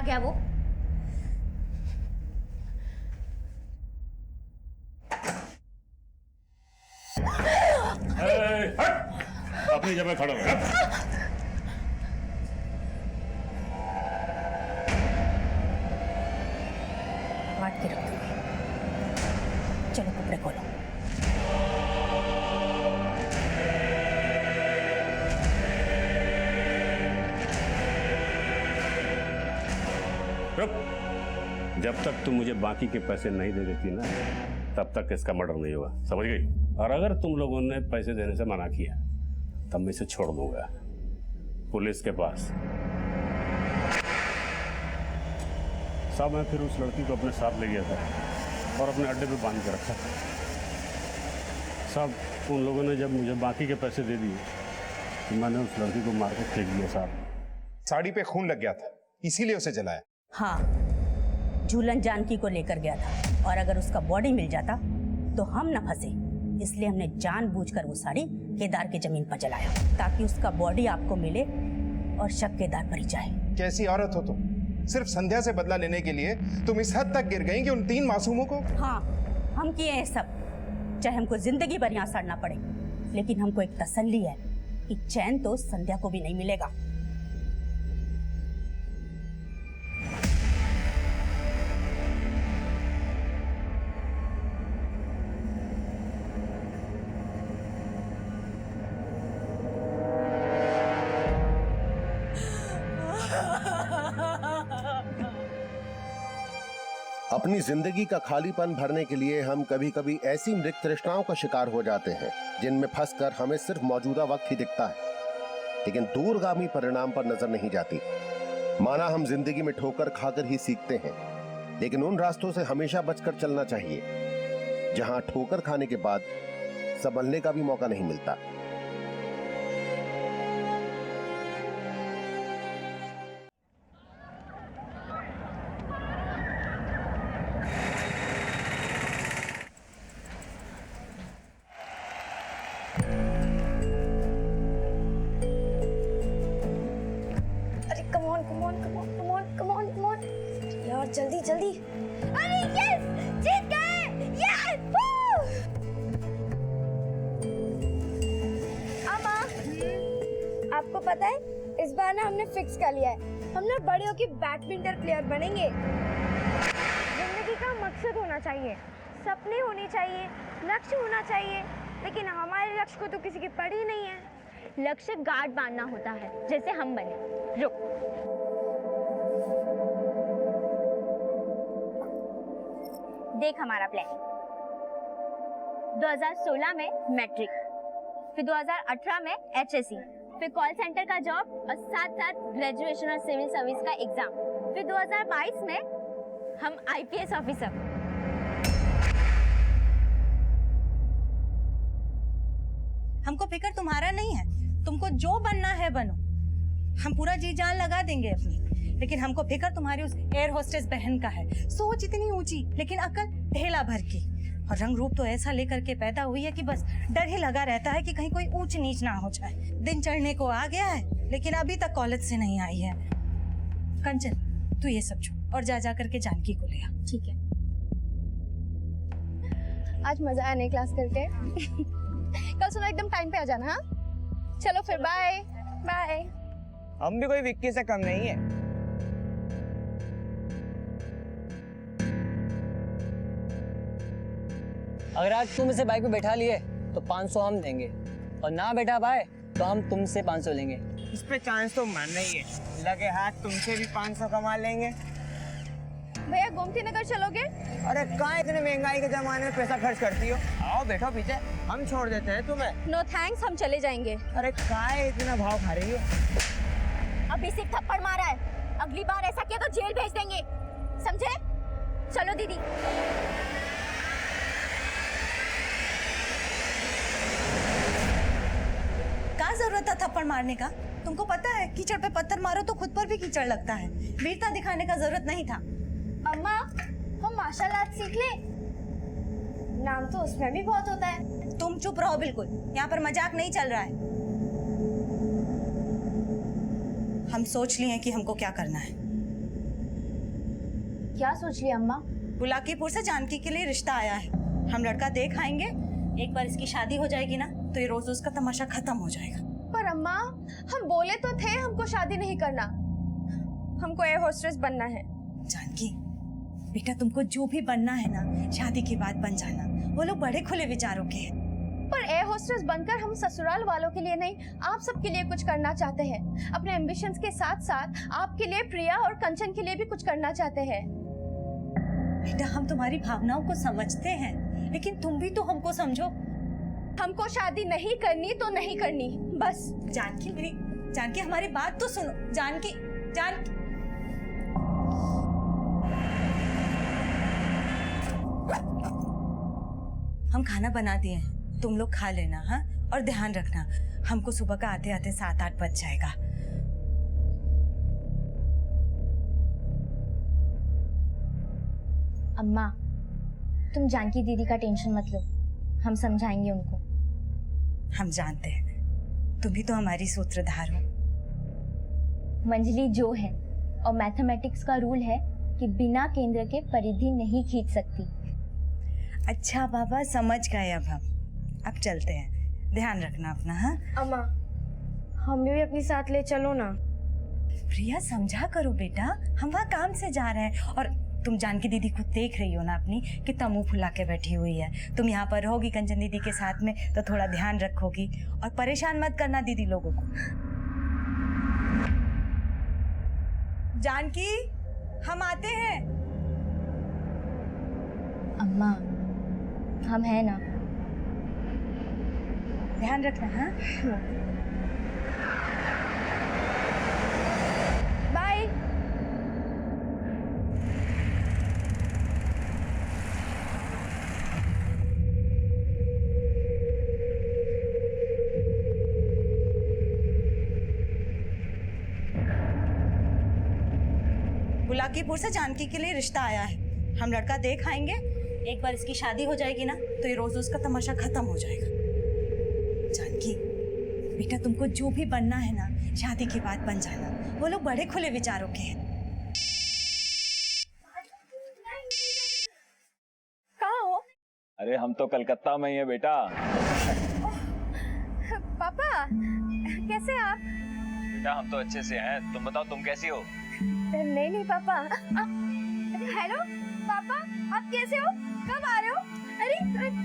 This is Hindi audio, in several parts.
आ गया वो? हट! अपनी जगह खड़ा हो। काट के रख दूंगी। चलो कपड़े खोलो। रुक। जब तक तुम मुझे बाकी के पैसे नहीं दे देती ना, तब तक इसका मर्डर नहीं होगा, समझ गई? और अगर तुम लोगों ने पैसे देने से मना किया तब मैं इसे छोड़ दूंगा पुलिस के पास। साहब, मैं फिर उस लड़की को अपने साथ ले गया था और अपने अड्डे पे बांध के रखा था। साहब, उन लोगों ने जब मुझे बाकी के पैसे दे दिए तो मैंने उस लड़की को मार के फेंक दिया। साहब, साड़ी पे खून लग गया था, इसीलिए उसे जलाया। हाँ, झूलन जानकी को लेकर गया था और अगर उसका बॉडी मिल जाता तो हम न फंसे, इसलिए हमने जानबूझकर वो साड़ी केदार की जमीन पर जलाया ताकि उसका बॉडी आपको मिले और शक केदार पर ही जाए। कैसी औरत हो तुम? सिर्फ संध्या से बदला लेने के लिए तुम इस हद तक गिर गई कि उन 3 मासूमों को। हाँ, हम किए हैं सब, चाहे हमको जिंदगी भर यहाँ सड़ना पड़े, लेकिन हमको एक तसल्ली है कि चैन तो संध्या को भी नहीं मिलेगा। अपनी जिंदगी का खालीपन भरने के लिए हम कभी कभी ऐसी मृत तृष्णाओं का शिकार हो जाते हैं जिनमें फंसकर हमें सिर्फ मौजूदा वक्त ही दिखता है, लेकिन दूरगामी परिणाम पर नजर नहीं जाती। माना हम जिंदगी में ठोकर खाकर ही सीखते हैं, लेकिन उन रास्तों से हमेशा बचकर चलना चाहिए जहां ठोकर खाने के बाद संभलने का भी मौका नहीं मिलता। जल्दी जल्दी। अरे यस, जीत गए, यस! अम्मा, आपको पता है इस बार ना हमने फिक्स कर लिया है, हम ना बड़े होके बैडमिंटन प्लेयर बनेंगे। जिंदगी का मकसद होना चाहिए, सपने होने चाहिए, लक्ष्य होना चाहिए, लेकिन हमारे लक्ष्य को तो किसी की पड़ी नहीं है। लक्ष्य गार्ड बांधना होता है, जैसे हम बने। रुक, देख हमारा प्लान। 2016 में मैट्रिक, फिर 2018 में HSC, फिर कॉल सेंटर का जॉब और साथ साथ ग्रेजुएशन और सिविल सर्विस का एग्जाम, फिर 2022 में हम IPS ऑफिसर। हमको फिक्र तुम्हारा नहीं है, तुमको जो बनना है बनो, हम पूरा जी जान लगा देंगे अपनी, लेकिन हमको फिक्र तुम्हारी उस एयर होस्टेस बहन का है। सोच इतनी ऊंची लेकिन अकल ढेला भर की, और रंग रूप तो ऐसा लेकर के पैदा हुई है कि बस डर ही लगा रहता है कि कहीं कोई ऊंच नीच ना हो जाए। दिन चढ़ने को आ गया है लेकिन अभी तक कॉलेज से नहीं आई है। कंचन, तू ये सब छोड़ और जा करके जानकी को ले आ। ठीक है। आज मजा आया नहीं क्लास करके। कल सुबह एकदम टाइम पे आ जाना। हाँ, चलो फिर, बाय बाय। हम भी कोई विक्की से कम नहीं है। अगर आज तुम इसे बाइक पे बैठा लिए तो 500 हम देंगे, और ना बैठा पाए तो हम तुमसे 500 लेंगे। इस पे चांस तो मारना ही है, लगे हाथ तुमसे भी 500 कमा लेंगे। भैया गोमती नगर चलोगे? अरे कहाँ इतने महंगाई के जमाने में पैसा खर्च करती हो? आओ बैठो पीछे, हम छोड़ देते हैं तुम्हें। नो थैंक्स, हम चले जाएंगे। अरे कहाँ इतना भाव खा रही हो? अभी सिर्फ थप्पड़ मारा है, अगली बार ऐसा किया तो जेल भेज देंगे, समझे? चलो दीदी। क्या जरूरत था थप्पड़ मारने का? तुमको पता है कीचड़ पे पत्थर मारो तो खुद पर भी कीचड़ लगता है। वीरता दिखाने का जरूरत नहीं था। अम्मा, हम मार्शल आर्ट सीख ले, नाम तो उसमें भी बहुत होता है। तुम चुप रहो बिल्कुल, यहाँ पर मजाक नहीं चल रहा है। हम सोच लिए हैं कि हमको क्या करना है। क्या सोच लिया अम्मा? बुलाकीपुर से जानकी के लिए रिश्ता आया है। हम लड़का देख आएंगे, एक बार इसकी शादी हो जाएगी ना तो ये रोज रोज का तमाशा खत्म हो जाएगा। पर अम्मा, हम बोले तो थे हमको शादी नहीं करना, हमको एयर होस्टेस बनना है। जानकी बेटा, तुमको जो भी बनना है ना शादी के बाद बन जाना। वो लोग बड़े खुले विचारों के हैं। पर एयर होस्टेस बनकर हम ससुराल वालों के लिए नहीं, आप सबके लिए कुछ करना चाहते हैं। अपने एम्बिशंस के साथ साथ आपके लिए, प्रिया और कंचन के लिए भी कुछ करना चाहते हैं। बेटा, हम तुम्हारी भावनाओं को समझते हैं, लेकिन तुम भी तो हमको समझो। हमको शादी नहीं करनी तो नहीं करनी, बस। जानकी हमारी बात तो सुनो। जानकी हम खाना बना दिए हैं, तुम लोग खा लेना। हाँ, और ध्यान रखना, हमको सुबह का आते आते 7-8 बज जाएगा। अम्मा, तुम जानकी दीदी का टेंशन मत लो, हम समझाएंगे उनको। हम जानते हैं, तुम भी तो हमारी सूत्रधार हो। मंजली जो है, और मैथमेटिक्स का रूल है कि बिना केंद्र के परिधि नहीं खींच सकती। अच्छा बाबा, समझ गए। अब चलते हैं, ध्यान रखना अपना। हाँ अम्मा, हमें भी अपने साथ ले चलो ना। प्रिया, समझा करो बेटा, हम वहाँ काम से जा रहे हैं। और तुम जानकी दीदी को देख रही हो ना अपनी, कितना मुंह फुला के बैठी हुई है। तुम यहाँ पर रहोगी कंचन दीदी के साथ में तो थोड़ा ध्यान रखोगी, और परेशान मत करना दीदी लोगों को। जानकी, हम आते हैं। अम्मा, हम हैं ना। ध्यान रखना। हाँ बाय। बुलाकीपुर से जानकी के लिए रिश्ता आया है। हम लड़का देख आएंगे, एक बार इसकी शादी हो जाएगी ना तो ये रोज रोज का तमाशा खत्म हो जाएगा। जानकी बेटा, तुमको जो भी बनना है ना शादी के बाद बन जाना। वो लोग बड़े खुले विचारों के हैं। कहाँ हो? अरे हम तो कलकत्ता में ही है बेटा। पापा, कैसे आप? बेटा हम तो अच्छे से हैं, तुम बताओ तुम कैसी हो? नहीं पापा। हेलो पापा, आप कैसे हो? कब आ रहे हो? अरे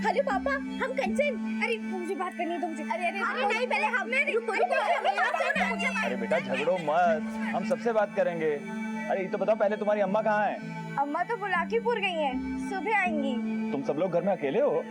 हेलो पापा, हम कंचन। अरे मुझे बात करनी है तुमसे। अरे नहीं, पहले हमने रुको। अरे बेटा झगड़ो मत, हम सबसे बात करेंगे। अरे ये तो बताओ पहले तुम्हारी अम्मा कहाँ है? अम्मा तो बुलाकीपुर गई हैं, सुबह आएंगी। तुम सब लोग घर में अकेले हो?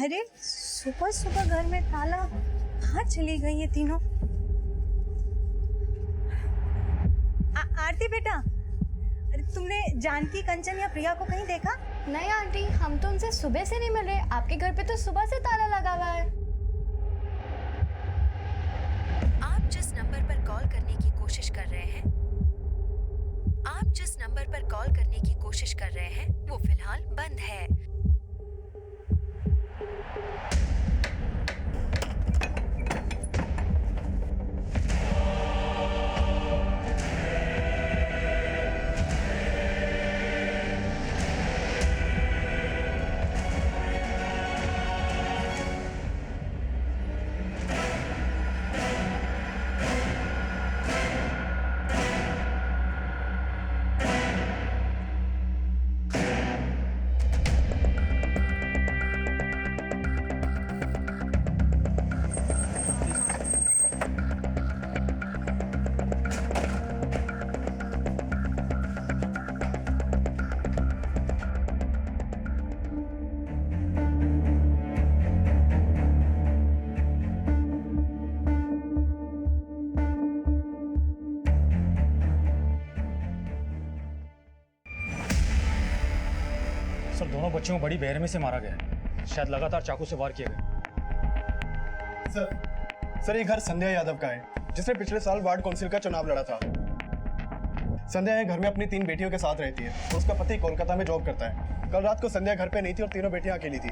अरे सुबह सुबह घर में ताला, कहाँ चली गई ये तीनों? आरती बेटा, अरे तुमने जानकी, कंचन या प्रिया को कहीं देखा? नहीं आंटी, हम तो उनसे सुबह से नहीं मिल रहे। आपके घर पे तो सुबह से ताला लगा हुआ है। आप जिस नंबर पर कॉल करने की कोशिश कर रहे हैं, आप जिस नंबर पर कॉल करने की कोशिश कर रहे हैं वो फिलहाल बंद है। सर दोनों बच्चों को बड़ी बेरहमी से मारा गया है। शायद लगातार चाकू से वार किए गए। सर ये घर संध्या यादव का है, जिसने पिछले साल वार्ड काउंसिल का चुनाव लड़ा था। संध्या ये घर में अपनी 3 बेटियों के साथ रहती है और उसका पति कोलकाता में जॉब करता है। कल रात को संध्या घर पे नहीं थी और तीनों बेटियां अकेली थी।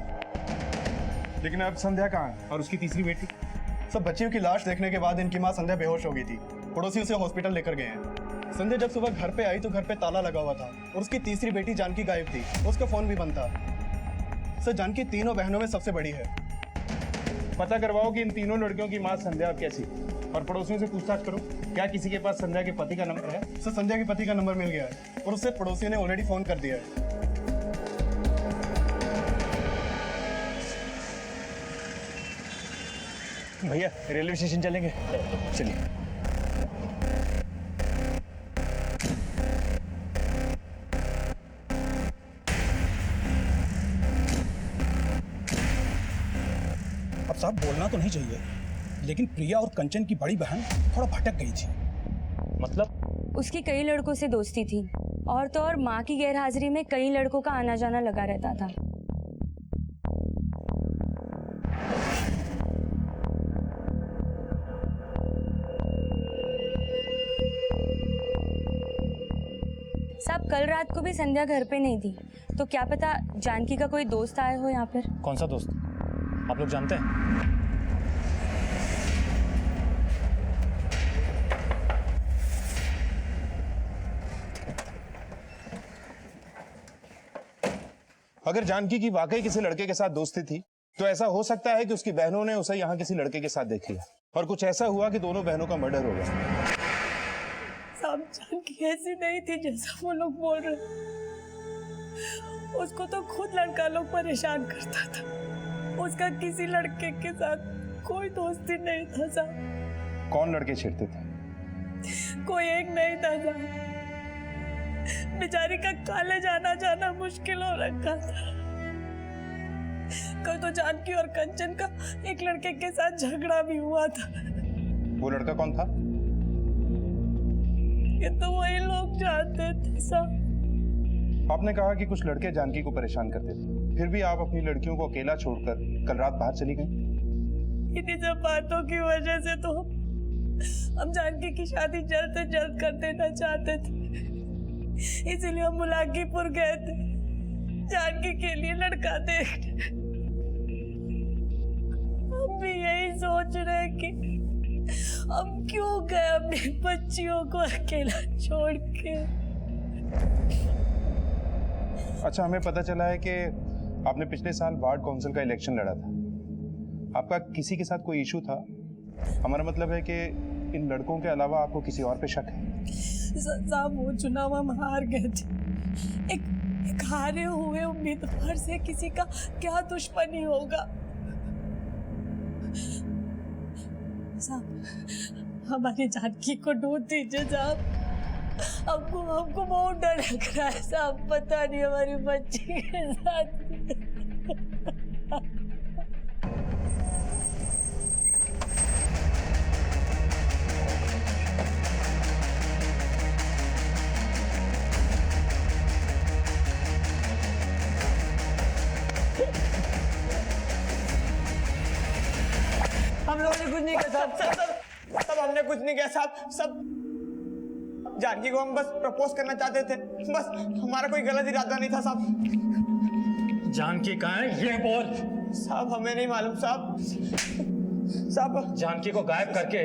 लेकिन अब संध्या कहाँ है और उसकी तीसरी बेटी? सब बच्चियों की लाश देखने के बाद इनकी मां संध्या बेहोश हो गई थी। पड़ोसी उसे हॉस्पिटल लेकर गए हैं। संध्या जब सुबह घर पे आई तो घर पे ताला लगा हुआ था और उसकी तीसरी बेटी जानकी गायब थी। उसका फोन भी बंद था। सर जानकी तीनों बहनों में सबसे बड़ी है। पता करवाओ कि इन तीनों लड़कियों की माँ संध्या कैसी, और पड़ोसियों से पूछताछ करो क्या किसी के पास संध्या के पति का नंबर है। सर संध्या के पति का नंबर मिल गया है और उससे पड़ोसियों ने ऑलरेडी फोन कर दिया है। भैया रेलवे स्टेशन चलेंगे? चलिए। अब साहब बोलना तो नहीं चाहिए, लेकिन प्रिया और कंचन की बड़ी बहन थोड़ा भटक गई थी। मतलब? उसकी कई लड़कों से दोस्ती थी और तो और माँ की गैरहाजिरी में कई लड़कों का आना जाना लगा रहता था। साहब कल रात को भी संध्या घर पे नहीं थी, तो क्या पता जानकी का कोई दोस्त आया हो यहाँ पर। कौन सा दोस्त? आप लोग जानते हैं? अगर जानकी की वाकई किसी लड़के के साथ दोस्ती थी तो ऐसा हो सकता है कि उसकी बहनों ने उसे यहाँ किसी लड़के के साथ देख लिया और कुछ ऐसा हुआ कि दोनों बहनों का मर्डर हो गया। साहब जानकी ऐसी नहीं थी जैसा वो लोग बोल रहे। उसको तो खुद लड़का लोग परेशान करता था। उसका किसी लड़के के साथ कोई दोस्ती नहीं था साहब। कौन लड़के छेड़ते थे? कोई एक नहीं था साहब। बेचारी का कॉलेज आना जाना मुश्किल हो रखा था। कल तो जानकी और कंचन का एक लड़के के साथ झगड़ा भी हुआ था। वो लड़का कौन था? ये तो वही लोग जानते थे साहब। आपने कहा कि कुछ लड़के जानकी को परेशान करते थे, फिर भी आप अपनी लड़कियों को अकेला छोड़कर कल रात बाहर चली गई। इन्हीं सब बातों की वजह से तो हम जानकी की शादी जल्द से जल्द कर देना चाहते थे। इसीलिए हम मुलाकीपुर गए थे जानकी के लिए लड़का देखने। हम भी यही सोच रहे कि हम क्यों गए अपनी बच्चियों को अकेला छोड़ के। अच्छा, हमें पता चला है कि आपने पिछले साल वार्ड काउंसिल का इलेक्शन लड़ा था। आपका किसी के साथ कोई इशू था? हमारा मतलब है कि इन लड़कों के अलावा आपको किसी और पे शक है? साहब वो चुनाव हम हार गए थे। एक हारे हुए उम्मीदवार से किसी का क्या दुश्मनी होगा साहब। हमारी जानकी को ढूंढ दीजिए साहब। हमको बहुत डर लग रहा है साहब। पता नहीं हमारी बच्ची के साथ। हम लोगों ने कुछ नहीं किया साहब। सब हमने कुछ नहीं किया साहब। सब जानकी को हम बस प्रपोज करना चाहते थे, बस हमारा कोई गलत इरादा नहीं था साहब। जानकी कहाँ है ये बोल। साहब हमें नहीं मालूम साहब। जानकी को गायब करके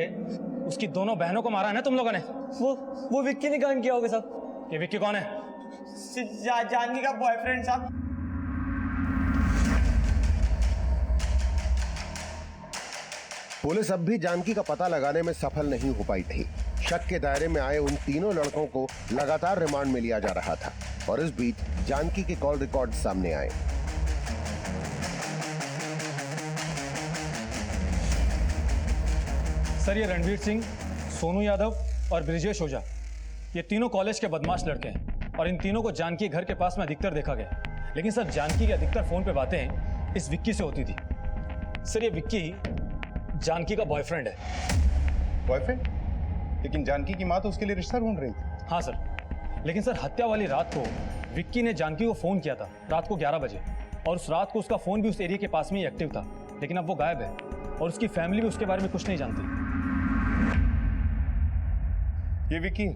उसकी दोनों बहनों को मारा है ना तुम लोगों ने? वो विक्की ने कांड किया होगा साहब। ये विक्की कौन है? जानकी का बॉयफ्रेंड साहब। पुलिस अब भी जानकी का पता लगाने में सफल नहीं हो पाई थी। शक के दायरे में आए उन तीनों लड़कों को लगातार रिमांड में लिया जा रहा था और इस बीच जानकी के कॉल रिकॉर्ड सामने आए। सर ये रणवीर सिंह, सोनू यादव और ब्रिजेश ओझा, ये तीनों कॉलेज के बदमाश लड़के हैं और इन तीनों को जानकी घर के पास में अधिकतर देखा गया। लेकिन सर, जानकी की अधिकतर फोन पे बातें इस विक्की से होती थी। सर, ये विक्की जानकी का बॉयफ्रेंड है। बॉयफ्रेंड? लेकिन जानकी की माँ तो उसके लिए रिश्ता ढूंढ रही थी। हाँ सर, लेकिन सर हत्या वाली रात को विक्की ने जानकी को फोन किया था, रात को 11 बजे, और उस रात को उसका फोन भी उस एरिया के पास में ही एक्टिव था। लेकिन अब वो गायब है और उसकी फैमिली भी उसके बारे में कुछ नहीं जानती। ये विक्की,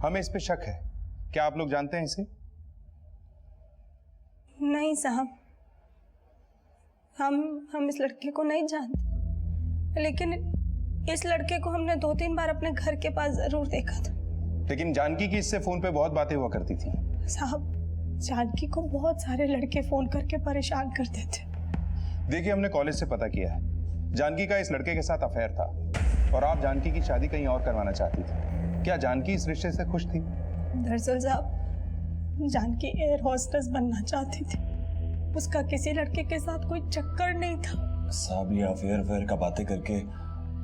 हमें इस पे शक है। क्या आप लोग जानते हैं इसे? नहीं साहब, हम इस लड़के को नहीं जानते, लेकिन इस लड़के को हमने 2-3 बार अपने घर के पास जरूर देखा था। लेकिन जानकी की इससे फोन पे बहुत बातें हुआ करती थी। साहब, जानकी को बहुत सारे लड़के फोन करके परेशान करते थे। देखिए, हमने कॉलेज से पता किया है, जानकी का इस लड़के के साथ अफेयर था और आप जानकी की शादी कहीं और करवाना चाहती थी। क्या जानकी इस रिश्ते से खुश थी? दरअसल साहब, जानकी एयर होस्टेस बनना चाहती थी। उसका किसी लड़के के साथ कोई चक्कर नहीं था। साहब, ये अफेयर का बातें करके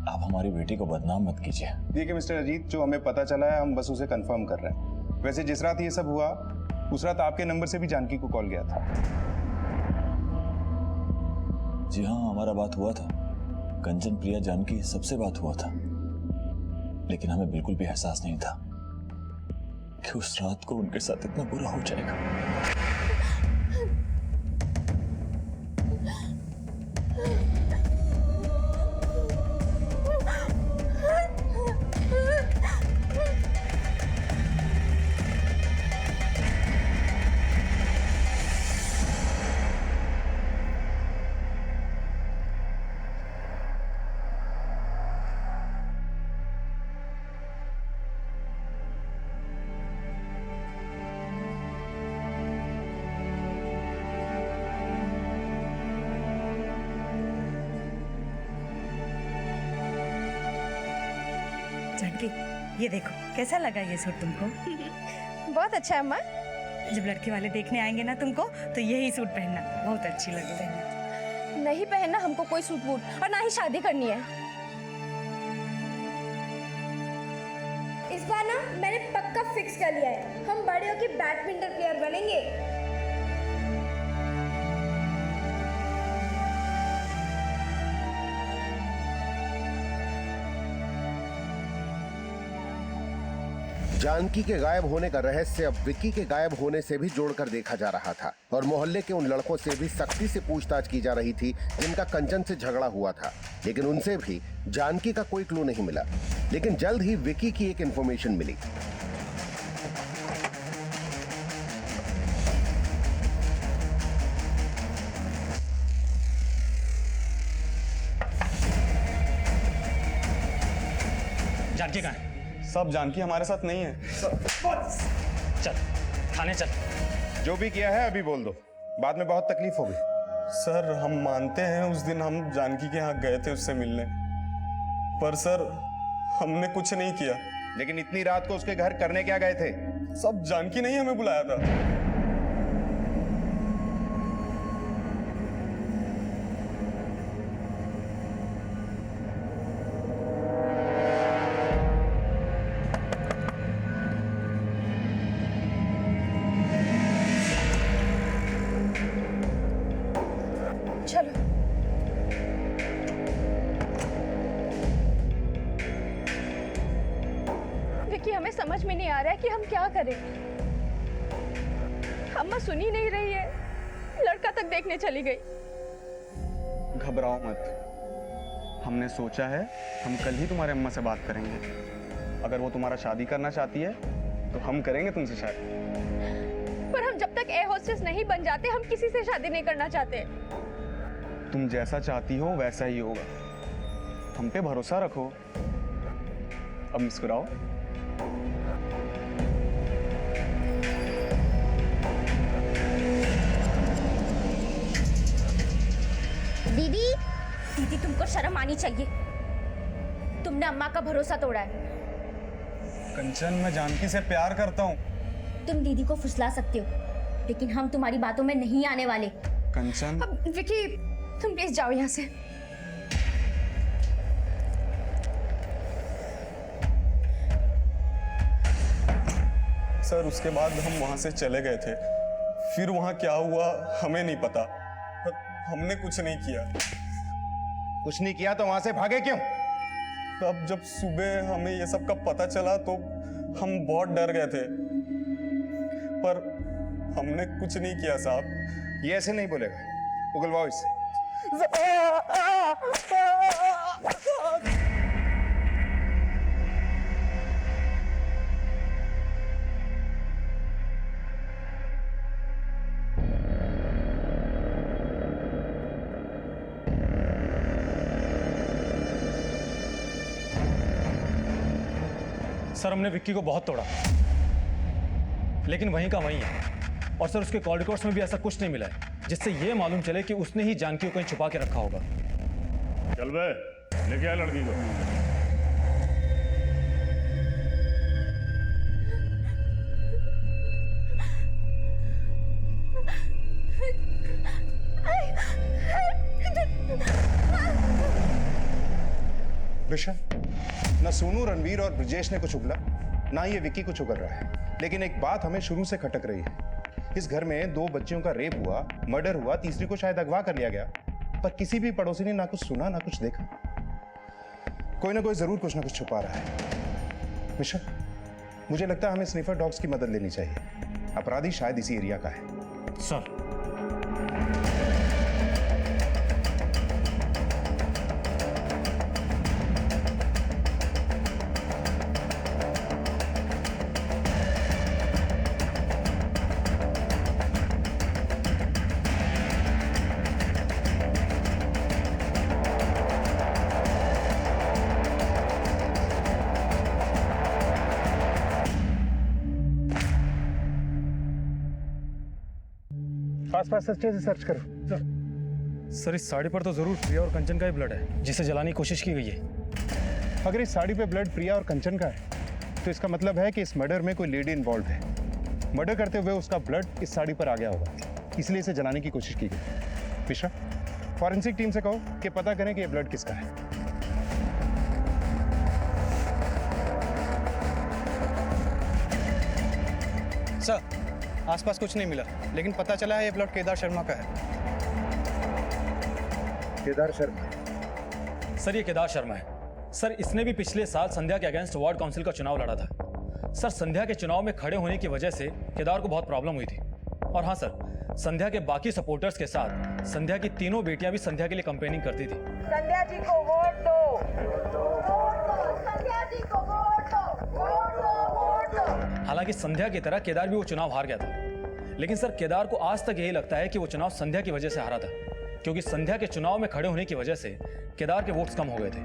आप हमारी बेटी को बदनाम मत कीजिए। देखिए मिस्टर अजीत, जो हमें पता चला है हम बस उसे कंफर्म कर रहे हैं। वैसे जिस रात ये सब हुआ, उस रात आपके नंबर से भी जानकी को कॉल गया था। जी हाँ, हमारा बात हुआ था। कंचन, प्रिया, जानकी सबसे बात हुआ था। लेकिन हमें बिल्कुल भी एहसास नहीं था कि उस रात को उनके साथ इतना बुरा हो जाएगा। जानकी, ये देखो कैसा लगा ये सूट तुमको? बहुत अच्छा है अम्मा। जब लड़के वाले देखने आएंगे ना तुमको, तो यही सूट पहनना, बहुत अच्छी लगेगी। नहीं पहनना हमको कोई सूट वूट, और ना ही शादी करनी है। इस बार ना मैंने पक्का फिक्स कर लिया है, हम बड़े होके बैडमिंटन प्लेयर बनेंगे। जानकी के गायब होने का रहस्य अब विक्की के गायब होने से भी जोड़कर देखा जा रहा था और मोहल्ले के उन लड़कों से भी सख्ती से पूछताछ की जा रही थी जिनका कंचन से झगड़ा हुआ था। लेकिन उनसे भी जानकी का कोई क्लू नहीं मिला। लेकिन जल्द ही विक्की की एक इंफॉर्मेशन मिली। जानकी कहाँ है? सब जानकी हमारे साथ नहीं है। चल थाने चल। जो भी किया है अभी बोल दो, बाद में बहुत तकलीफ होगी। सर, हम मानते हैं उस दिन हम जानकी के यहाँ गए थे उससे मिलने, पर सर हमने कुछ नहीं किया। लेकिन इतनी रात को उसके घर करने क्या गए थे? सब जानकी नहीं हमें बुलाया था। हमें समझ में नहीं आ रहा है कि हम क्या करें। अम्मा सुन ही नहीं रही है, लड़का तक देखने चली गई। घबराओ मत, हमने सोचा है हम कल ही तुम्हारे अम्मा से बात करेंगे। अगर वो तुम्हारा शादी करना चाहती है तो हम करेंगे तुमसे शादी। पर हम जब तक एयर होस्टेस नहीं बन जाते, हम किसी से शादी नहीं करना चाहते। तुम जैसा चाहती हो वैसा ही होगा, हम पे भरोसा रखो। अब मुस्कुराओ। दीदी तुमको शर्म आनी चाहिए, तुमने अम्मा का भरोसा तोड़ा है। कंचन, मैं जानकी से प्यार करता हूँ। तुम दीदी को फुसला सकते हो, लेकिन हम तुम्हारी बातों में नहीं आने वाले। कंचन, विकी तुम प्लीज जाओ यहाँ से। सर उसके बाद हम वहाँ से चले गए थे। फिर वहाँ क्या हुआ हमें नहीं पता, पर हमने कुछ नहीं किया। कुछ नहीं किया तो वहाँ से भागे क्यों? तब जब सुबह हमें ये सब का पता चला तो हम बहुत डर गए थे, पर हमने कुछ नहीं किया साहब। ये ऐसे नहीं बोलेगा, उगलवाओ इससे। सर हमने विक्की को बहुत तोड़ा, लेकिन वहीं का वहीं है। और सर उसके कॉल रिकॉर्ड्स में भी ऐसा कुछ नहीं मिला है जिससे ये मालूम चले कि उसने ही जानकी को कहीं छुपा के रखा होगा। चल बे, लेके आ लड़की को। विशाल, ना सोनू, रणवीर और ब्रिजेश ने कुछ उगला, ना ये विक्की कुछ उगल रहा है। लेकिन एक बात हमें शुरू से खटक रही है। इस घर में 2 बच्चियों का रेप हुआ, मर्डर हुआ, तीसरी को शायद अगवा कर लिया गया, पर किसी भी पड़ोसी ने ना कुछ सुना ना कुछ देखा। कोई ना कोई जरूर कुछ ना कुछ छुपा रहा है। विशाल, मुझे लगता है हमें स्निफर डॉग्स की मदद लेनी चाहिए। अपराधी शायद इसी एरिया का है। सर आसपास अच्छे से सर्च करो। सर इस साड़ी पर तो जरूर प्रिया और कंचन का ही ब्लड है जिसे जलाने की कोशिश की गई है। अगर इस साड़ी पे ब्लड प्रिया और कंचन का है तो इसका मतलब है कि इस मर्डर में कोई लेडी इन्वॉल्व है। मर्डर करते हुए उसका ब्लड इस साड़ी पर आ गया होगा, इसलिए इसे जलाने की कोशिश की गई। मिश्रा, फॉरेंसिक टीम से कहो कि पता करें कि ये ब्लड किसका है। सर आसपास कुछ नहीं मिला, लेकिन पता चला है ये ब्लड केदार शर्मा का है। केदार शर्मा? सर ये केदार शर्मा है। सर इसने भी पिछले साल संध्या के अगेंस्ट वार्ड काउंसिल का चुनाव लड़ा था। सर संध्या के चुनाव में खड़े होने की वजह से केदार को बहुत प्रॉब्लम हुई थी। और हाँ सर, संध्या के बाकी सपोर्टर्स के साथ संध्या की तीनों बेटियां भी संध्या के लिए कंपेनिंग करती थी। संध्या जी को वोट दो, संध्या जी को वोट दो, वोट दो, वोट दो। हालांकि संध्या की तरह केदार भी वो चुनाव हार गया था, लेकिन सर केदार को आज तक यही लगता है कि वो चुनाव संध्या की वजह से हारा था, क्योंकि संध्या के चुनाव में खड़े होने की वजह से केदार के वोट्स कम हो गए थे।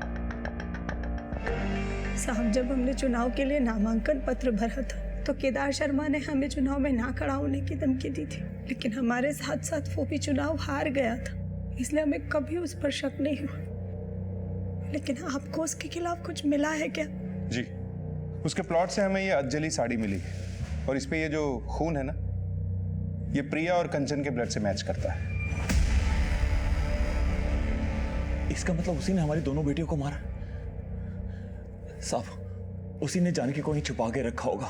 साहब जब हमने चुनाव के लिए नामांकन पत्र भरा था तो केदार शर्मा ने हमें चुनाव में ना खड़ा होने की धमकी दी थी, लेकिन हमारे साथ साथ वो भी चुनाव हार गया था, इसलिए हमें कभी उस पर शक नहीं हुआ। लेकिन आपको उसके खिलाफ कुछ मिला है क्या? जी, उसके प्लॉट से हमें ये अधजली साड़ी मिली और इस पे ये जो खून है ना, ये प्रिया और कंचन के ब्लड से मैच करता है। इसका मतलब उसी ने हमारी दोनों बेटियों को मारा। साहब उसी ने जानकी को ही छुपा के रखा होगा।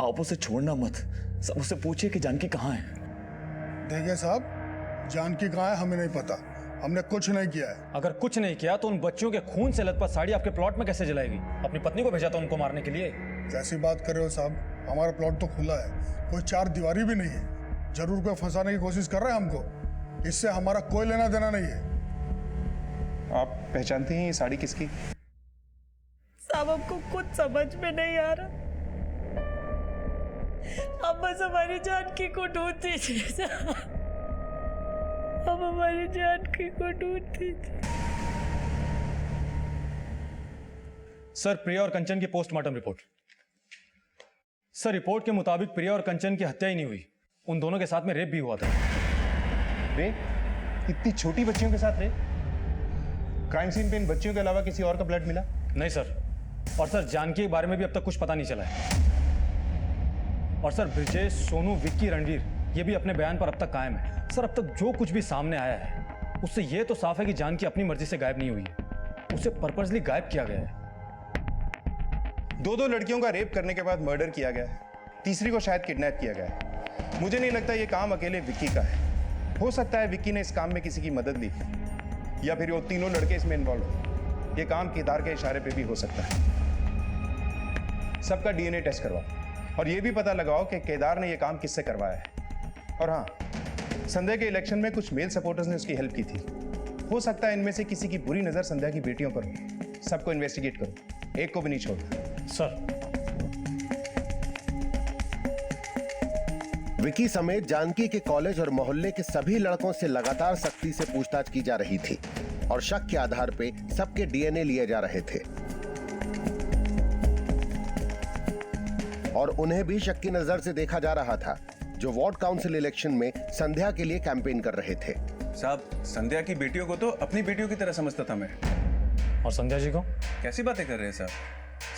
आप उसे छोड़ना मत, सब उससे पूछिए कि जानकी कहाँ है। देखिए साहब, जानकी कहाँ है हमें नहीं पता, हमने कुछ नहीं किया है। अगर कुछ नहीं किया तो उन बच्चियों के खून से लथपथ साड़ी आपके प्लॉट में कैसे जलाएगी? अपनी पत्नी को भेजा था उनको मारने के लिए। कैसी बात कर रहे हो साहब, हमारा प्लॉट तो खुला है, कोई 4 दीवारी भी नहीं है। जरूर कोई फंसाने की कोशिश कर रहा है हमको, इससे हमारा कोई लेना देना नहीं है। आप पहचानते हैं ये साड़ी किसकी? साहब हमको कुछ समझ में नहीं आ रहा, हम बस हमारी जानकी को ढूंढ दीजिए। हम हमारी जानकी को ढूंढ दीजिए। सर प्रिया और कंचन की पोस्टमार्टम रिपोर्ट। सर रिपोर्ट के मुताबिक प्रिया और कंचन की हत्या ही नहीं हुई, उन दोनों के साथ में रेप भी हुआ था। रेप? इतनी छोटी बच्चियों के साथ रेप? क्राइम सीन पे इन बच्चियों के अलावा किसी और का ब्लड मिला? नहीं सर, और सर जानकी के बारे में भी अब तक कुछ पता नहीं चला है। और सर ब्रिजेश, सोनू, विक्की, रणवीर ये भी अपने बयान पर अब तक कायम है। सर अब तक जो कुछ भी सामने आया है उससे ये तो साफ है कि जानकी अपनी मर्जी से गायब नहीं हुई है, उसे पर्पसली गायब किया गया है। 2 लड़कियों का रेप करने के बाद मर्डर किया गया है, तीसरी को शायद किडनैप किया गया है। मुझे नहीं लगता ये काम अकेले विक्की का है। हो सकता है विक्की ने इस काम में किसी की मदद ली या फिर वो तीनों लड़के इसमें इन्वॉल्व हो। ये काम केदार के इशारे पे भी हो सकता है। सबका डीएनए टेस्ट करवाओ और ये भी पता लगाओ कि केदार ने ये काम किससे करवाया है। और हाँ, संध्या के इलेक्शन में कुछ मेल सपोर्टर्स ने उसकी हेल्प की थी। हो सकता है इनमें से किसी की बुरी नजर संध्या की बेटियों पर हो। सबको इन्वेस्टिगेट करो, एक को भी नहीं छोड़ना। सर। विकी समेत जानकी के कॉलेज और मोहल्ले के सभी लड़कों से लगातार सख्ती से पूछताछ की जा रही थी और शक के आधार पे सबके डीएनए लिए जा रहे थे और उन्हें भी शक की नजर से देखा जा रहा था जो वार्ड काउंसिल इलेक्शन में संध्या के लिए कैंपेन कर रहे थे। साहब, संध्या की बेटियों को तो अपनी बेटियों की तरह समझता था मैं। और संध्या जी को? कैसी बातें कर रहे हैं साहब?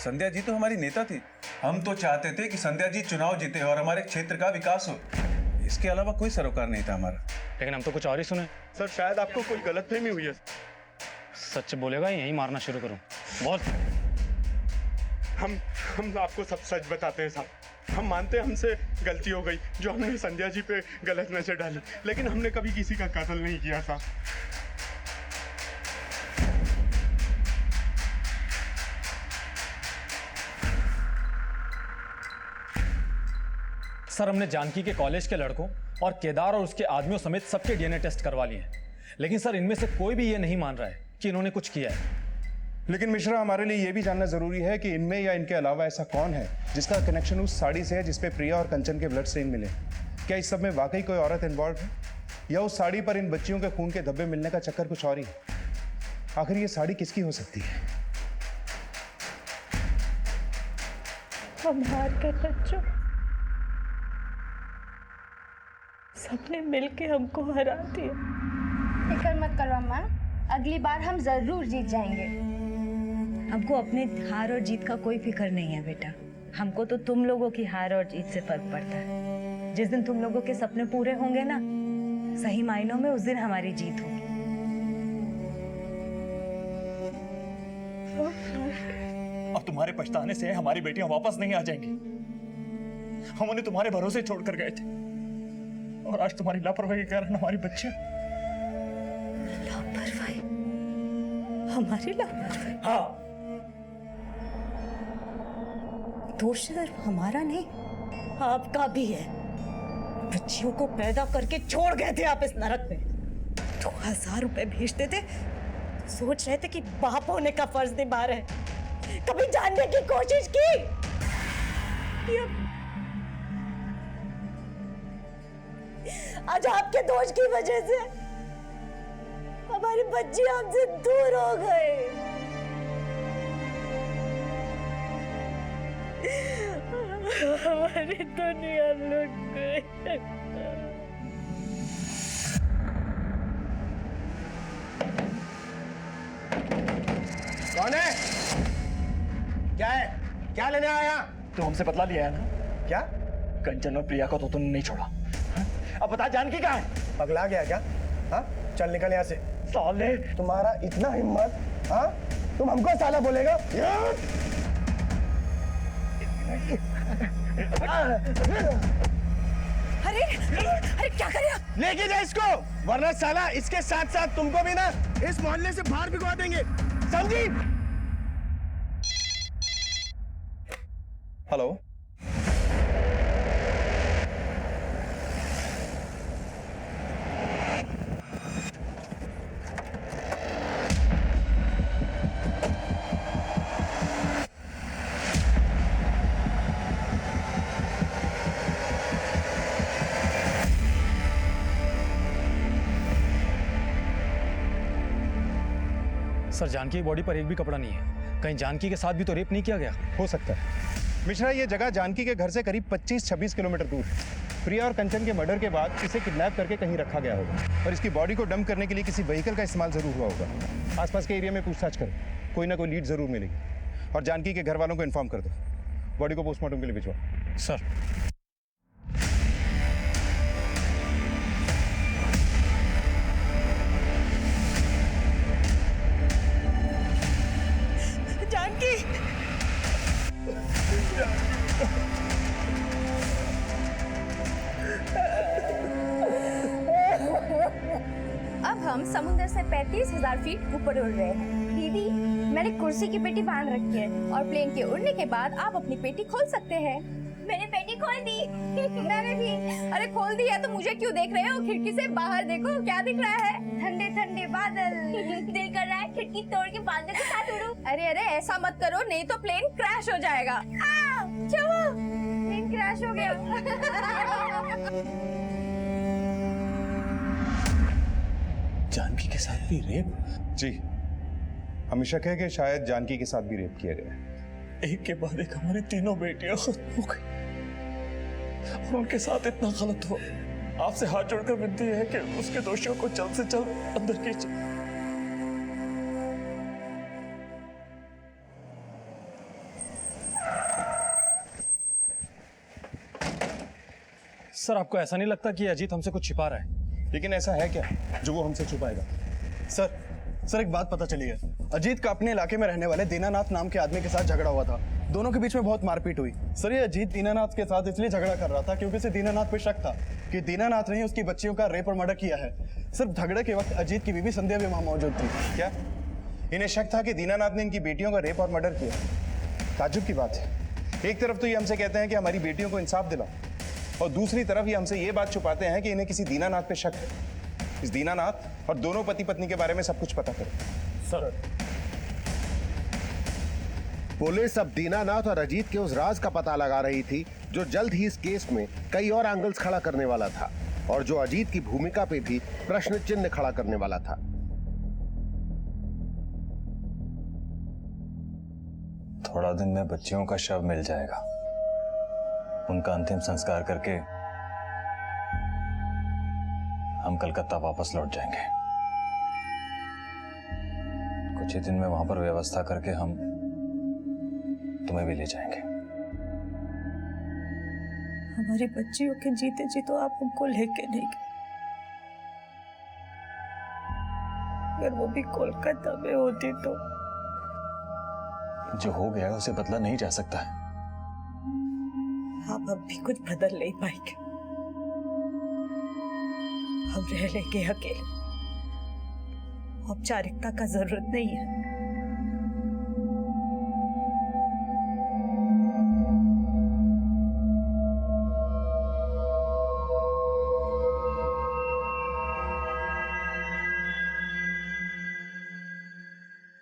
संध्या जी तो हमारी नेता थी। हम तो चाहते थे कि संध्या जी चुनाव जीते और हमारे क्षेत्र का विकास हो। इसके अलावा कोई सरोकार नहीं था हमारा। लेकिन हम तो कुछ और ही सुने। सर, शायद आपको कोई गलतफहमी हुई है। सच बोलेगा यहीं मारना शुरू करूं? बोल। हम आपको सब सच बताते हैं साहब। हम मानते हैं हमसे गलती हो गई जो हमने संध्या जी पे गलत नजर डाली, लेकिन हमने कभी किसी का कत्ल नहीं किया था। सर, हमने जानकी के कॉलेज के लड़कों और केदार और उसके आदमियों समेत सबके डीएनए टेस्ट करवा लिए हैं, लेकिन सर इनमें से कोई भी ये नहीं मान रहा है कि इन्होंने कुछ किया है। लेकिन मिश्रा, हमारे लिए यह भी जानना जरूरी है कि इनमें या इनके अलावा ऐसा कौन है जिसका कनेक्शन उस साड़ी से है जिसपे प्रिया और कंचन के ब्लड स्टेन मिले। क्या इस सब में वाकई कोई औरत इन्वॉल्व है या उस साड़ी पर इन बच्चियों के खून के धब्बे मिलने का चक्कर कुछ और ही है? आखिर ये साड़ी किसकी हो सकती है? हम हार गए बच्चों, सबने मिलके हमको हरा दिया। फिक्र मत करो अम्मा, अगली बार हम जरूर जीत जाएंगे। हमको अपने हार और जीत का कोई फिक्र नहीं है बेटा। हमको तो तुम लोगों की हार और जीत से फर्क पड़ता है। जिस दिन तुम लोगों के सपने पूरे होंगे ना, सही मायनों में उस दिन हमारी जीत होगी। अब तुम्हारे पछताने से हमारी बेटियां वापस नहीं आ जाएंगी। हम उन्हें तुम्हारे भरोसे छोड़कर गए थे और आज तुम्हारी लापरवाही के कारण हमारी बच्चियां। लापरवाही? हमारी लापरवाही? हाँ। दोष सिर्फ हमारा नहीं, आपका भी है। बच्चियों को पैदा करके छोड़ गए थे आप इस नरक में। 2000 रुपए भेजते थे तो सोच रहे थे कि बाप होने का फर्ज निभा रहे। कभी जानने की कोशिश की? आज आपके दोष की वजह से हमारी बच्ची हमसे दूर हो गई। हमारी दुनिया लुट गई। कौन है? क्या है? क्या लेने आया? तो हमसे बदला लिया है ना? क्या? कंचन और प्रिया को तो तुमने नहीं छोड़ा। अब बता, जानकी कहाँ है? पगला गया क्या? हाँ, चल निकल यहाँ से। साले, तुम्हारा इतना हिम्मत? हाँ, तुम हमको साला बोलेगा? अरे अरे क्या कर रहे हो? लेके जा इसको, वरना साला इसके साथ साथ तुमको भी ना इस मोहल्ले से बाहर भिगवा देंगे, समझी? हेलो, सर, जानकी की बॉडी पर एक भी कपड़ा नहीं है। कहीं जानकी के साथ भी तो रेप नहीं किया गया? हो सकता है मिश्रा, ये जगह जानकी के घर से करीब 25-26 किलोमीटर दूर है। प्रिया और कंचन के मर्डर के बाद इसे किडनैप करके कहीं रखा गया होगा और इसकी बॉडी को डंप करने के लिए किसी व्हीकल का इस्तेमाल जरूर हुआ होगा। आसपास के एरिया में पूछताछ करो, कोई ना कोई लीड जरूर मिलेगी। और जानकी के घर वालों को इन्फॉर्म कर दो, बॉडी को पोस्टमार्टम के लिए भिजवाओ। सर। जानकी! समुद्र से 35,000 फीट ऊपर उड़ रहे हैं। दीदी, मैंने कुर्सी की पेटी बांध रखी है और प्लेन के उड़ने के बाद आप अपनी पेटी खोल सकते हैं। मैंने पेटी खोल दी। मैंने भी। अरे खोल दी है तो मुझे क्यों देख रहे हो? खिड़की से बाहर देखो, क्या दिख रहा है? ठंडे ठंडे बादल। दिल कर रहा है खिड़की तोड़ के बादल के साथ उड़ूं। अरे अरे ऐसा मत करो, नहीं तो प्लेन क्रैश हो जाएगा। क्या हुआ? प्लेन क्रैश हो गया। जानकी के साथ भी रेप? जी, हमें शक है कि शायद जानकी के साथ भी रेप किया गया है। एक के बाद एक हमारी तीनों बेटियां खत्म हो गई और उनके साथ इतना गलत हुआ। आपसे हाथ जोड़कर विनती है कि उसके दोषियों को जल्द से जल्द अंदर कीजिए। सर, आपको ऐसा नहीं लगता कि अजीत हमसे कुछ छिपा रहा है? लेकिन ऐसा है क्या जो वो हमसे छुपाएगा? सर एक बात पता चली है। अजीत का अपने इलाके में रहने वाले दीनानाथ नाम के आदमी के साथ झगड़ा हुआ था। दोनों के बीच में बहुत मारपीट हुई। सर, ये अजीत दीनानाथ के साथ इसलिए झगड़ा कर रहा था क्योंकि उसे दीनानाथ पे शक था कि दीनानाथ ने उसकी बच्चियों का रेप और मर्डर किया है। सिर्फ झगड़े के वक्त अजीत की बीवी संध्या भी वहां मौजूद थी। क्या इन्हें शक था कि दीनानाथ ने इनकी बेटियों का रेप और मर्डर किया? ताज्जुब की बात है। एक तरफ तो ये हमसे कहते हैं कि हमारी बेटियों को इंसाफ दिलाओ, और दूसरी तरफ ये हमसे ये बात छुपाते हैं कि इन्हें किसी दीनानाथ पे शक है। इस दीनानाथ और दोनों पति पत्नी के बारे में सब कुछ पता करो। सर, पुलिस अब दीनानाथ और अजीत के उस राज का पता लगा रही थी जो जल्द ही इस केस में कई और एंगल्स खड़ा करने वाला था और जो अजीत की भूमिका पे भी प्रश्न चिन्ह खड़ा करने वाला था। थोड़ा दिन में बच्चियों का शव मिल जाएगा। उनका अंतिम संस्कार करके हम कलकत्ता वापस लौट जाएंगे। कुछ ही दिन में वहां पर व्यवस्था करके हम तुम्हें भी ले जाएंगे। हमारी बच्चियों के जीते जी तो आप हमको लेके नहीं गए, अगर वो भी कोलकाता में होती तो। जो हो गया उसे बदला नहीं जा सकता है। आप अब भी कुछ बदल नहीं पाएंगे। हम रह लेंगे अकेले, औपचारिकता का जरूरत नहीं है।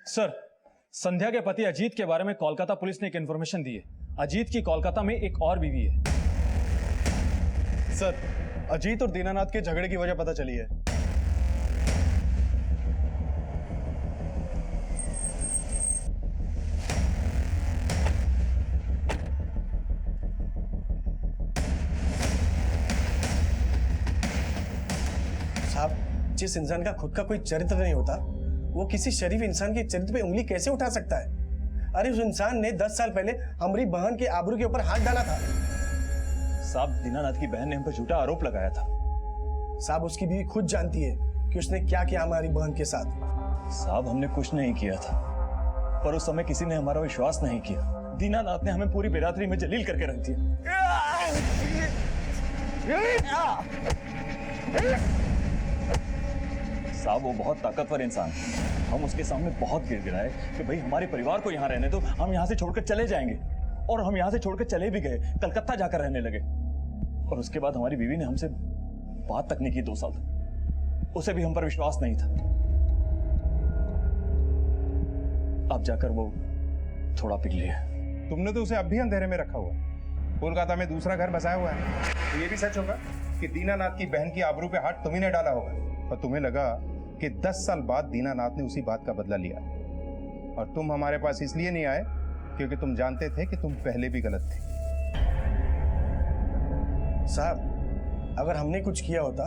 सर, संध्या के पति अजीत के बारे में कोलकाता पुलिस ने एक इंफॉर्मेशन दी है। अजीत की कोलकाता में एक और बीवी है। सर, अजीत और दीनानाथ के झगड़े की वजह पता चली है। साहब, जिस इंसान का खुद का कोई चरित्र नहीं होता, वो किसी शरीफ इंसान के चरित्र पे उंगली कैसे उठा सकता है? अरे उस इंसान ने 10 साल पहले हमारी बहन के आबरू के ऊपर हाथ डाला था। साहब, दीनानाथ की बहन ने हम पर झूठा आरोप लगाया था। साहब, उसकी बीवी खुद जानती है कि उसने क्या किया हमारी बहन के साथ। साहब, हमने कुछ नहीं किया था, पर उस समय किसी ने हमारा विश्वास नहीं किया। दीनानाथ ने हमें पूरी बिरादरी में जलील करके रख दिया। साहब, वो बहुत ताकतवर इंसान है। हम उसके सामने बहुत गिड़गिड़ाए कि भाई हमारे परिवार को यहाँ रहने दो, हम यहाँ से छोड़कर चले जाएंगे। और हम यहाँ से छोड़कर चले भी गए, कलकत्ता जाकर रहने लगे। और उसके बाद हमारी बीवी ने हमसे बात तक नहीं की 2 साल तक। उसे भी हम पर विश्वास नहीं था। अब जाकर वो थोड़ा पिघली है। तुमने तो उसे अब भी अंधेरे में रखा हुआ है। कोलकाता में दूसरा घर बसाया हुआ है। तो ये भी सच होगा कि दीनानाथ की बहन की आबरू पे हाथ तुम्ही ने डाला होगा और तुम्हें लगा कि 10 साल बाद दीनानाथ ने उसी बात का बदला लिया और तुम हमारे पास इसलिए नहीं आए क्योंकि तुम जानते थे कि तुम पहले भी गलत थे। साहब, अगर हमने कुछ किया होता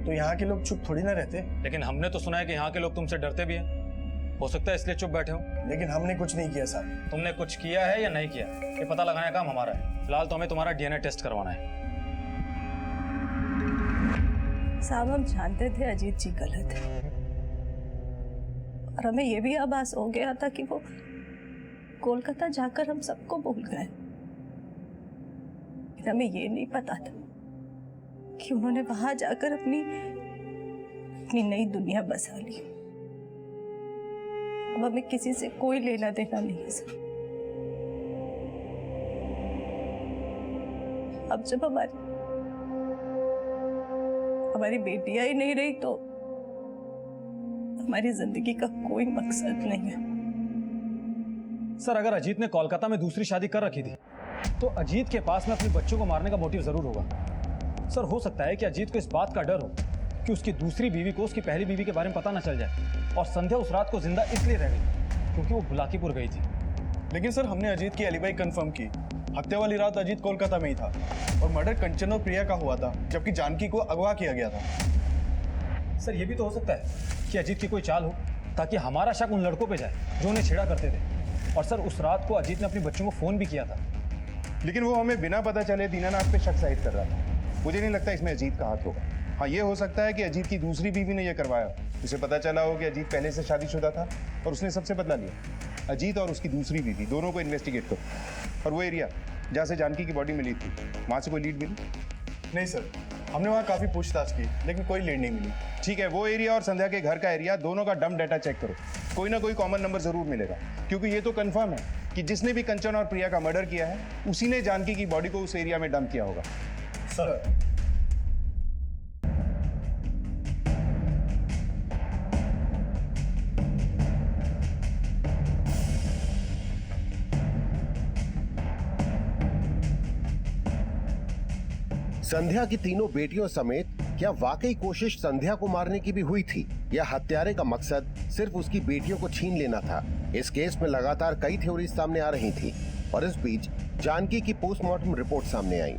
तो यहाँ के लोग चुप थोड़ी ना रहते। लेकिन हमने तो सुना है कि यहाँ के लोग तुमसे डरते भी हैं। हो सकता है इसलिए चुप बैठे हो। लेकिन हमने कुछ नहीं किया साहब। तुमने कुछ किया है या नहीं किया, ये पता लगाने का काम हमारा है। फिलहाल तो हमें तुम्हारा डीएनए टेस्ट करवाना है। साहब, हम जानते थे अजीत जी गलत है और हमें यह भी आभास हो गया था कि वो कोलकाता जाकर हम सबको भूल गए। हमें ये नहीं पता था कि उन्होंने वहां जाकर अपनी अपनी नई दुनिया बसा ली। अब हमें किसी से कोई लेना देना नहीं है सर। अब जब हमारी बेटियां ही नहीं रही तो हमारी जिंदगी का कोई मकसद नहीं है। सर अगर अजीत ने कोलकाता में दूसरी शादी कर रखी थी तो अजीत के पास में अपने बच्चों को मारने का मोटिव जरूर होगा। सर हो सकता है कि अजीत को इस बात का डर हो कि उसकी दूसरी बीवी को उसकी पहली बीवी के बारे में पता न चल जाए, और संध्या उस रात को जिंदा इसलिए रह गई क्योंकि वो बुलाकीपुर गई थी। लेकिन सर हमने अजीत की एलिबाई कंफर्म की। हत्या वाली रात अजीत कोलकाता में ही था और मर्डर कंचन और प्रिया का हुआ था, जबकि जानकी को अगवा किया गया था। सर ये भी तो हो सकता है कि अजीत की कोई चाल हो ताकि हमारा शक उन लड़कों पे जाए जो उन्हें छेड़ा करते थे। और सर उस रात को अजीत ने अपने बच्चों को फोन भी किया था, लेकिन वो हमें बिना पता चले दीनानाथ पे शक जाहिर कर रहा था। मुझे नहीं लगता इसमें अजीत का हाथ होगा। हाँ, ये हो सकता है कि अजीत की दूसरी बीवी ने यह करवाया। उसे पता चला हो कि अजीत पहले से शादीशुदा था और उसने सबसे बदला लिया। अजीत और उसकी दूसरी बीवी दोनों को इन्वेस्टिगेट करो। और वो एरिया जहाँ से जानकी की बॉडी मिली थी, वहाँ से कोई लीड मिली? नहीं सर, हमने वहाँ काफ़ी पूछताछ की लेकिन कोई लीड नहीं मिली। ठीक है, वो एरिया और संध्या के घर का एरिया दोनों का डंप डाटा चेक करो। कोई ना कोई कॉमन नंबर जरूर मिलेगा, क्योंकि ये तो कंफर्म है कि जिसने भी कंचन और प्रिया का मर्डर किया है उसी ने जानकी की बॉडी को उस एरिया में डंप किया होगा। सर संध्या की तीनों बेटियों समेत क्या वाकई कोशिश संध्या को मारने की भी हुई थी, या हत्यारे का मकसद सिर्फ उसकी बेटियों को छीन लेना था? इस केस में लगातार कई थ्योरी सामने आ रही थी और इस बीच जानकी की पोस्टमार्टम रिपोर्ट सामने आई।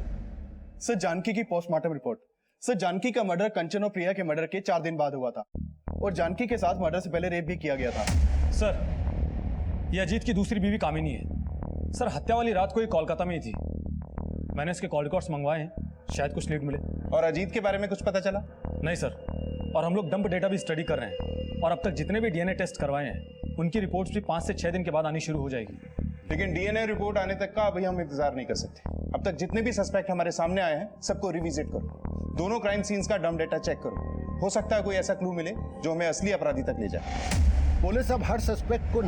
सर जानकी की पोस्टमार्टम रिपोर्ट। सर जानकी का मर्डर कंचन और प्रिया के मर्डर के 4 दिन बाद हुआ था और जानकी के साथ मर्डर से पहले रेप भी किया गया था। सर ये अजीत की दूसरी बीवी कामिनी है। सर हत्या वाली रात को ये कोलकाता में ही थी। मैंने इसके कॉल रिकॉर्ड्स मंगवाए हैं, शायद कुछ लीड मिले। और अजीत के बारे में कुछ पता चला? नहीं सर, और हम लोग डंप डेटा भी स्टडी कर रहे हैं और अब तक जितने भी डीएनए टेस्ट करवाए हैं उनकी रिपोर्ट्स भी 5 से 6 दिन के बाद आनी शुरू हो जाएगी। लेकिन डीएनए रिपोर्ट आने तक का अभी हम इंतजार नहीं कर सकते। अब तक जितने भी सस्पेक्ट हमारे सामने आए हैं सबको रिविजिट करो। दोनों क्राइम सीन्स का डंप डेटा चेक करो। हो सकता है कोई ऐसा क्लू मिले जो हमें असली अपराधी तक ले जाए। पुलिस अब हर सस्पेक्ट को